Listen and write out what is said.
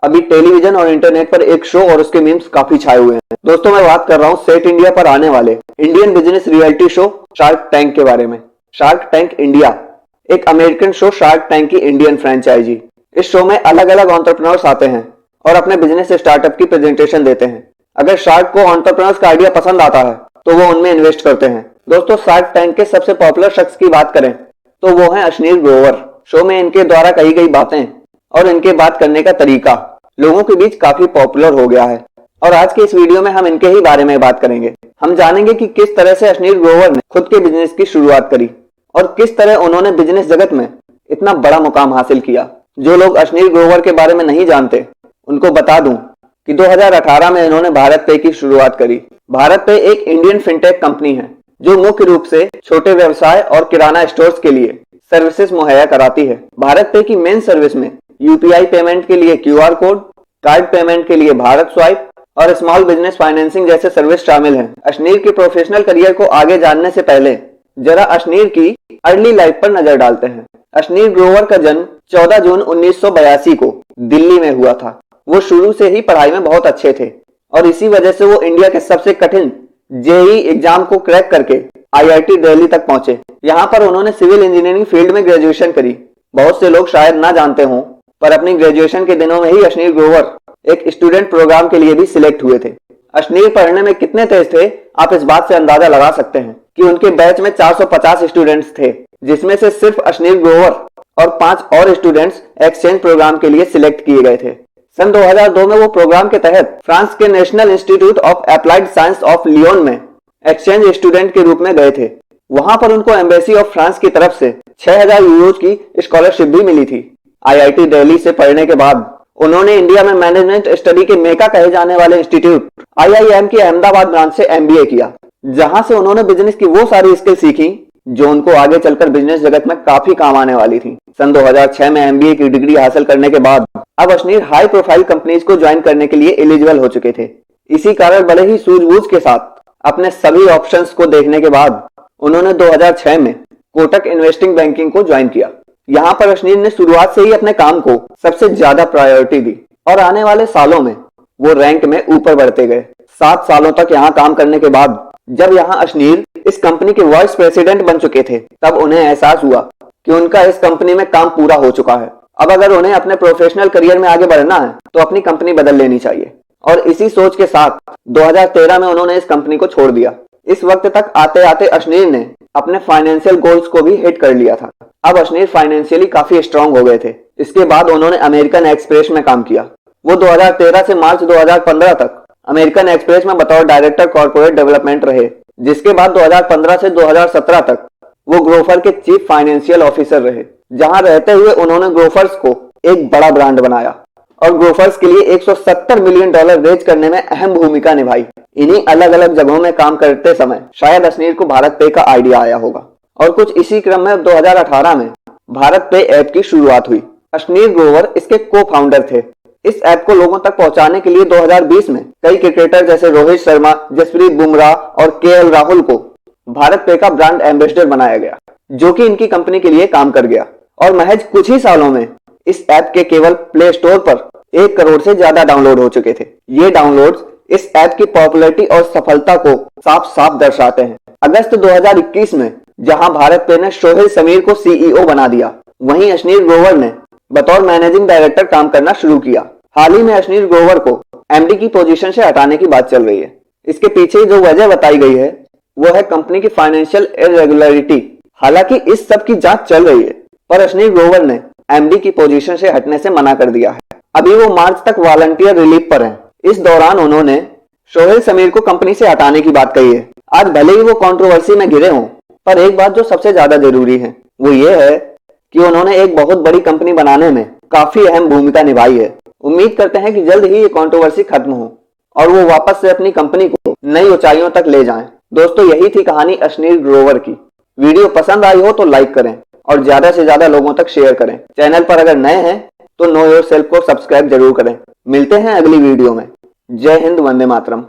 अभी टेलीविजन और इंटरनेट पर एक शो और उसके मीम्स काफी छाए हुए हैं। दोस्तों मैं बात कर रहा हूँ सेट इंडिया पर आने वाले Indian business reality show shark tank के बारे में। शार्क टैंक इंडिया एक अमेरिकन शो शार्क टैंक की इंडियन फ्रेंचाइजी। इस शो में अलग अलग एंटरप्रेन्योर्स आते हैं और अपने बिजनेस स्टार्टअप की प्रेजेंटेशन देते हैं। अगर शार्क को एंटरप्रेन्योर्स का आइडिया पसंद आता है तो वो उनमें इन्वेस्ट करते हैं। दोस्तों शार्क टैंक के सबसे पॉपुलर शख्स की बात करें तो वो है अश्नीर ग्रोवर। शो में इनके द्वारा कही गई बातें और इनके बात करने का तरीका लोगों के बीच काफी पॉपुलर हो गया है और आज के इस वीडियो में हम इनके ही बारे में बात करेंगे। हम जानेंगे कि किस तरह से अश्नीर ग्रोवर ने खुद के बिजनेस की शुरुआत करी और किस तरह उन्होंने बिजनेस जगत में इतना बड़ा मुकाम हासिल किया। जो लोग अश्नीर ग्रोवर के बारे में नहीं जानते उनको बता दूं कि 2018 में इन्होंने भारत पे की शुरुआत करी। भारत पे एक इंडियन फिनटेक कंपनी है जो मुख्य रूप से छोटे व्यवसाय और किराना स्टोर्स के लिए सर्विसेज मुहैया कराती है। भारत पे की मेन सर्विस में यूपीआई पेमेंट के लिए क्यूआर कोड, कार्ड पेमेंट के लिए भारत स्वाइप और स्मॉल बिजनेस फाइनेंसिंग जैसे सर्विस शामिल हैं। अश्नीर के प्रोफेशनल करियर को आगे जानने से पहले जरा अश्नीर की अर्ली लाइफ पर नजर डालते हैं। अश्नीर ग्रोवर का जन्म 14 जून 1982 को दिल्ली में हुआ था। वो शुरू से ही पढ़ाई में बहुत अच्छे थे और इसी वजह से वो इंडिया के सबसे कठिन जेईई एग्जाम को क्रैक करके आईआईटी दिल्ली तक पहुंचे। यहाँ पर उन्होंने सिविल इंजीनियरिंग फील्ड में ग्रेजुएशन करी। बहुत से लोग शायद ना जानते हों पर अपनी ग्रेजुएशन के दिनों में ही अश्नीर ग्रोवर एक स्टूडेंट प्रोग्राम के लिए भी सिलेक्ट हुए थे। अश्नीर पढ़ने में कितने तेज थे आप इस बात से अंदाजा लगा सकते हैं कि उनके बैच में 450 स्टूडेंट्स थे, जिसमें से सिर्फ अश्नीर ग्रोवर और 5 और स्टूडेंट्स एक्सचेंज प्रोग्राम के लिए सिलेक्ट किए गए थे। सन 2002 में वो प्रोग्राम के तहत फ्रांस के National Institute of Applied Science of Lyon में एक्सचेंज स्टूडेंट के रूप में गए थे। वहां पर उनको एम्बेसी ऑफ फ्रांस की तरफ से 6000 यूरोज की स्कॉलरशिप भी मिली थी। आईआईटी दिल्ली से पढ़ने के बाद उन्होंने इंडिया में मैनेजमेंट स्टडी के मेका कहे जाने वाले इंस्टीट्यूट आईआईएम की अहमदाबाद ब्रांच से एमबीए किया, जहां से उन्होंने बिजनेस की वो सारी स्किल सीखी जो उनको आगे चलकर बिजनेस जगत में काफी काम आने वाली थी। सन 2006 में एमबीए की डिग्री हासिल करने के बाद अब अश्नीर हाई प्रोफाइल कंपनीज को ज्वाइन करने के लिए एलिजिबल हो चुके थे। इसी कारण बड़े ही सूझबूझ के साथ अपने सभी ऑप्शंस को देखने के बाद उन्होंने 2006 में कोटक इन्वेस्टिंग बैंकिंग को ज्वाइन किया। यहाँ पर अश्नीर ने शुरुआत से ही अपने काम को सबसे ज्यादा प्रायोरिटी दी और आने वाले सालों में वो रैंक में ऊपर बढ़ते गए। 7 सालों तक यहाँ काम करने के बाद जब यहाँ अश्नीर इस कंपनी के वाइस प्रेसिडेंट बन चुके थे तब उन्हें एहसास हुआ कि उनका इस कंपनी में काम पूरा हो चुका है। अब अगर उन्हें अपने प्रोफेशनल करियर में आगे बढ़ना है तो अपनी कंपनी बदल लेनी चाहिए और इसी सोच के साथ 2013 में उन्होंने इस कंपनी को छोड़ दिया। इस वक्त तक आते आते अश्नीर ने अपने फाइनेंशियल गोल्स को भी हिट कर लिया था। अब अश्नीर फाइनेंशियली काफी स्ट्रांग हो गए थे। इसके बाद उन्होंने अमेरिकन एक्सप्रेस में काम किया। वो 2013 से मार्च 2015 तक अमेरिकन एक्सप्रेस में बतौर डायरेक्टर कॉर्पोरेट डेवलपमेंट रहे, जिसके बाद 2015 से 2017 तक वो ग्रोफर के चीफ फाइनेंशियल ऑफिसर रहे, जहां रहते हुए उन्होंने ग्रोफर्स को एक बड़ा ब्रांड बनाया और ग्रोफर्स के लिए $170 मिलियन रेज करने में अहम भूमिका निभाई। इन्हीं अलग अलग जगहों में काम करते समय शायद अश्नीर को भारत पे का आइडिया आया होगा और कुछ इसी क्रम में 2018 में भारत पे ऐप की शुरुआत हुई। अश्नीर ग्रोवर इसके को फाउंडर थे। इस ऐप को लोगों तक पहुंचाने के लिए 2020 में कई क्रिकेटर जैसे रोहित शर्मा, जसप्रीत बुमराह और केएल राहुल को भारत पे का ब्रांड एम्बेसडर बनाया गया, जो कि इनकी कंपनी के लिए काम कर गया और महज कुछ ही सालों में इस ऐप के केवल प्ले स्टोर पर 1 करोड़ से ज्यादा डाउनलोड हो चुके थे। ये डाउनलोड्स इस ऐप की पॉपुलैरिटी और सफलता को साफ साफ दर्शाते हैं। अगस्त 2021 में जहां भारत पे ने सोहेल समीर को सीईओ बना दिया, वहीं अश्नीर ग्रोवर ने बतौर मैनेजिंग डायरेक्टर काम करना शुरू किया। हाल ही में अश्नीर ग्रोवर को एमडी की पोजीशन से हटाने की बात चल रही है। इसके पीछे जो वजह बताई गई है वो है कंपनी की फाइनेंशियल इरेगुलरिटी। हालांकि इस सब की जांच चल रही है पर अश्नीर ग्रोवर ने एमडी की पोजीशन से हटने से मना कर दिया है। अभी वो मार्च तक वॉलंटियर रिलीफ पर हैं। इस दौरान उन्होंने सोहेल समीर को कंपनी से हटाने की बात कही है। आज भले ही वो कंट्रोवर्सी में घिरे हों पर एक बात जो सबसे ज्यादा जरूरी है वो ये है कि उन्होंने एक बहुत बड़ी कंपनी बनाने में काफी अहम भूमिका निभाई है। उम्मीद करते हैं कि जल्द ही ये कंट्रोवर्सी खत्म हो और वो वापस से अपनी कंपनी को नई ऊंचाइयों तक ले जाएं। दोस्तों यही थी कहानी अश्नीर ग्रोवर की। वीडियो पसंद आई हो तो लाइक करें और ज्यादा से ज्यादा लोगों तक शेयर करें। चैनल पर अगर नए हैं तो नो योरसेल्फ को सब्सक्राइब जरूर करें। मिलते हैं अगली वीडियो में। जय हिंद, वंदे मातरम।